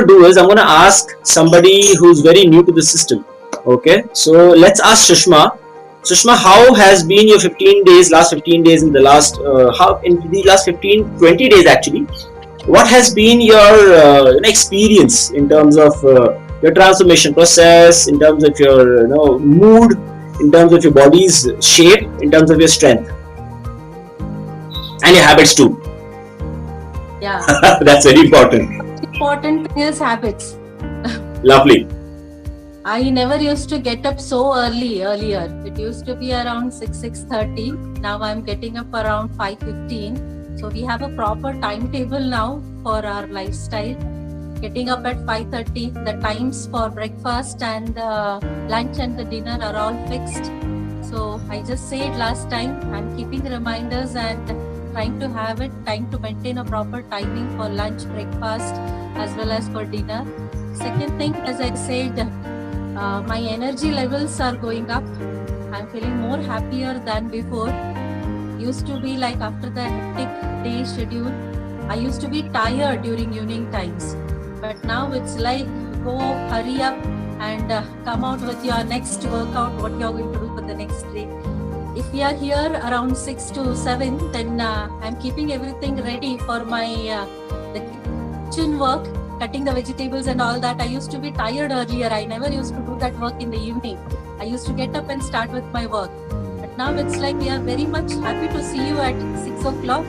to do is I'm going to ask somebody who's very new to the system. Okay, so let's ask Sushma. Sushma, how has been your 15 days, last 15 days in the last, in the last 15, 20 days actually? What has been your experience in terms of your transformation process, in terms of your mood, in terms of your body's shape, in terms of your strength, and your habits too? Yeah. That's very important. Important thing is habits. Lovely. I never used to get up so early earlier. It used to be around 6:30. Now I'm getting up around 5:15. So we have a proper timetable now for our lifestyle. Getting up at 5:30. The times for breakfast and lunch and the dinner are all fixed. So I just said last time, I'm keeping reminders and trying to have it time to maintain a proper timing for lunch, breakfast as well as for dinner. Second thing, as I said, my energy levels are going up. I'm feeling more happier than before. Used to be like after the hectic day schedule, I used to be tired during evening times. But now it's like, go hurry up and come out with your next workout, what you're going to do for the next day. If we are here around 6 to 7, then I'm keeping everything ready for my the kitchen work, cutting the vegetables and all that. I used to be tired earlier. I never used to do that work in the evening. I used to get up and start with my work. But now it's like we are very much happy to see you at 6 o'clock.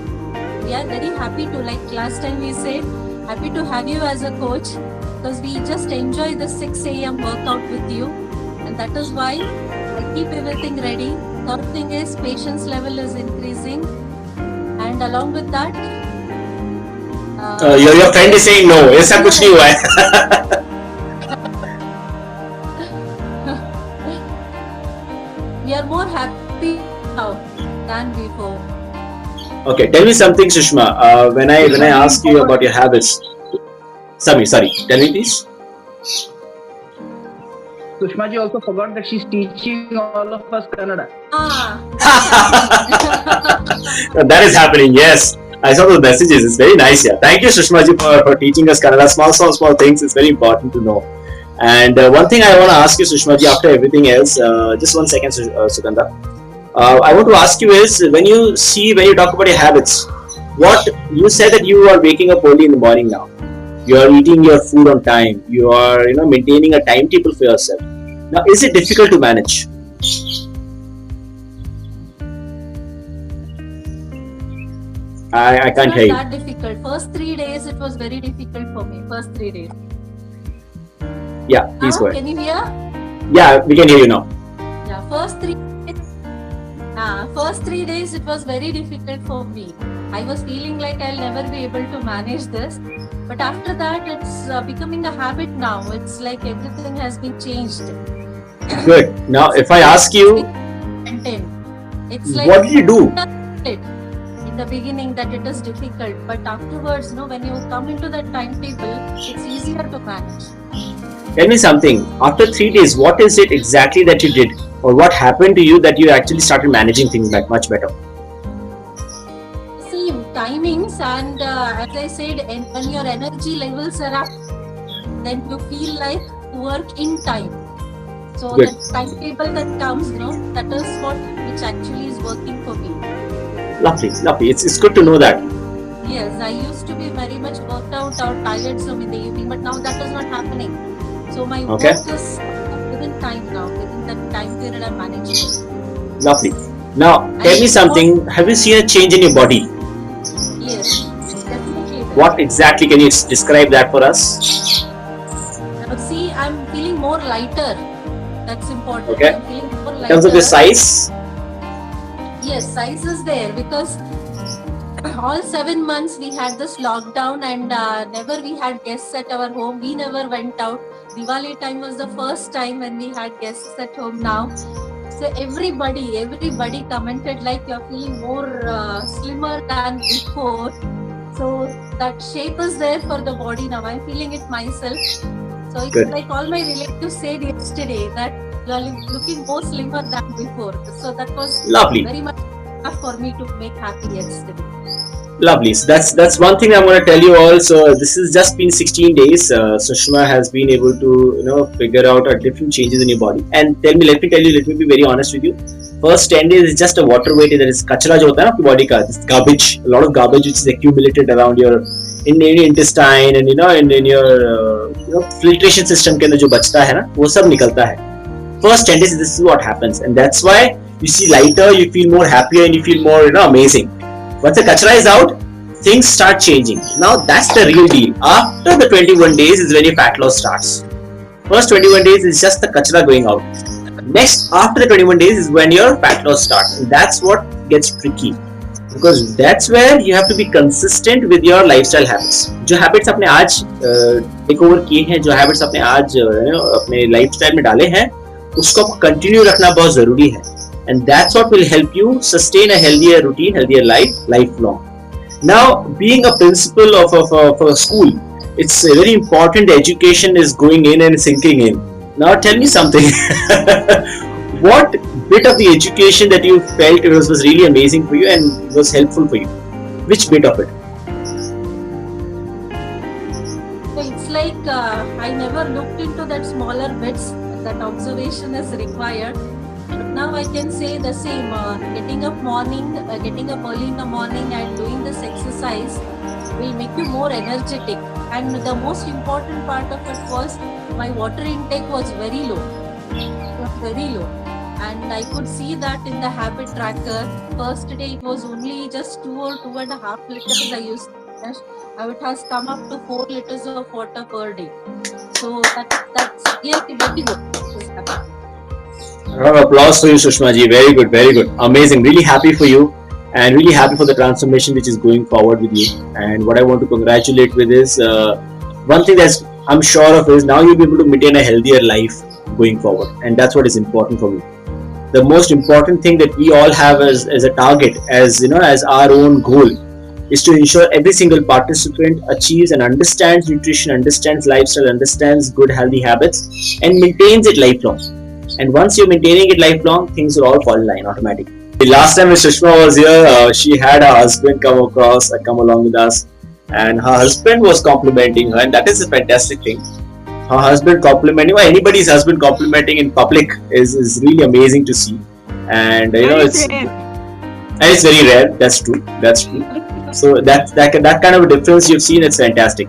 We are very happy to, like last time we said, happy to have you as a coach, because we just enjoy the 6 a.m. workout with you. And that is why I keep everything ready. Third thing is patience level is increasing. And along with that, your friend is saying no. ऐसा कुछ नहीं हुआ है. We are more happy now than before. Okay, tell me something, Sushma. When I ask you about your habits, sorry, tell me please. Sushma ji also forgot that she's teaching all of us Kannada. That is happening. Yes, I saw those messages. It's very nice. Yeah, thank you, Sushma ji, for teaching us Kannada. Small things. It's very important to know. And one thing I want to ask you, Sushma ji, after everything else, just 1 second, Sugandha. I want to ask you is, when you talk about your habits, what you said that you are waking up early in the morning now. You are eating your food on time. You are maintaining a timetable for yourself. Now, is it difficult to manage? I can't hear you. Not that difficult. First 3 days it was very difficult for me. First 3 days. Yeah, please go ahead. Can you hear? Yeah, we can hear you now. Yeah, first 3 days it was very difficult for me. I was feeling like I'll never be able to manage this. But after that, it's becoming a habit now. It's like everything has been changed. Good. Now, if I ask you, it's like what did you do? In the beginning that it is difficult, but afterwards, when you come into that timetable, it's easier to manage. Tell me something. After 3 days, what is it exactly that you did, or what happened to you that you actually started managing things like much better? See, timings and as I said, when your energy levels are up, then you feel like work in time. So Good. the timetable that comes, that is which actually is working for me. Lovely. It's good to know that. Yes, I used to be very much worked out or tired in the evening, but now that is not happening. So my work is within time now, within that time period I'm managing. Lovely. Now, tell me something. Have you seen a change in your body? Yes, definitely. What exactly, can you describe that for us? See, I'm feeling more lighter. That's important. Okay. I'm feeling more lighter. In terms of your size? Yes, size is there because all 7 months we had this lockdown and never we had guests at our home. We never went out. Diwali time was the first time when we had guests at home now. So everybody commented like you're feeling more slimmer than before. So that shape is there for the body now. I'm feeling it myself. So it's Good. like all my relatives said yesterday that you are looking more slimmer than before. So that was Lovely. very much enough for me to make happy yesterday. Lovely. So that's one thing I'm going to tell you all. So this has just been 16 days. Sushma has been able to figure out different changes in your body. And let me be very honest with you. First 10 days is just a water weight. That is kachra jo hota hai na apni body ka. This garbage, a lot of garbage which is accumulated around your in your intestine and in your filtration system के अंदर जो बचता है ना वो सब निकलता है. First 10 days this is what happens, and that's why you see lighter, you feel more happier, and you feel more amazing. Once the kachra is out, things start changing. Now that's the real deal. After the 21 days is when your fat loss starts. First 21 days is just the kachra going out. Next, after the 21 days is when your fat loss starts, and that's what gets tricky. Because that's where you have to be consistent with your lifestyle habits. जो habits आपने आज take over किए हैं, जो habits आपने आज अपने lifestyle में डाले हैं, उसको continue रखना बहुत जरूरी है. And that's what will help you sustain a healthier routine, healthier life, lifelong. Now, being a principal of a school, it's very important education is going in and sinking in. Now, tell me something. What bit of the education that you felt was really amazing for you and was helpful for you? Which bit of it? So it's like I never looked into that smaller bits. That observation is required. But now I can say the same. Getting up early in the morning and doing this exercise will make you more energetic. And the most important part of it was my water intake was very low. It was very low. And I could see that in the habit tracker. First day it was only just 2 or 2.5 liters I used to finish. Now it has come up to 4 liters of water per day. So that's really very good. Applause for you, Sushma ji. Very good, very good. Amazing. Really happy for you and really happy for the transformation which is going forward with you. And what I want to congratulate with is one thing that I'm sure of is now you'll be able to maintain a healthier life going forward. And that's what is important for me. The most important thing that we all have as a target, as our own goal, is to ensure every single participant achieves and understands nutrition, understands lifestyle, understands good healthy habits, and maintains it lifelong. And once you're maintaining it lifelong, things will all fall in line automatically. The last time Sushma was here, she had her husband come along with us, and her husband was complimenting her, and that is a fantastic thing. Her husband complimenting, or anybody's husband complimenting in public is really amazing to see. And it's very rare. That's true. So that kind of a difference you've seen, it's fantastic.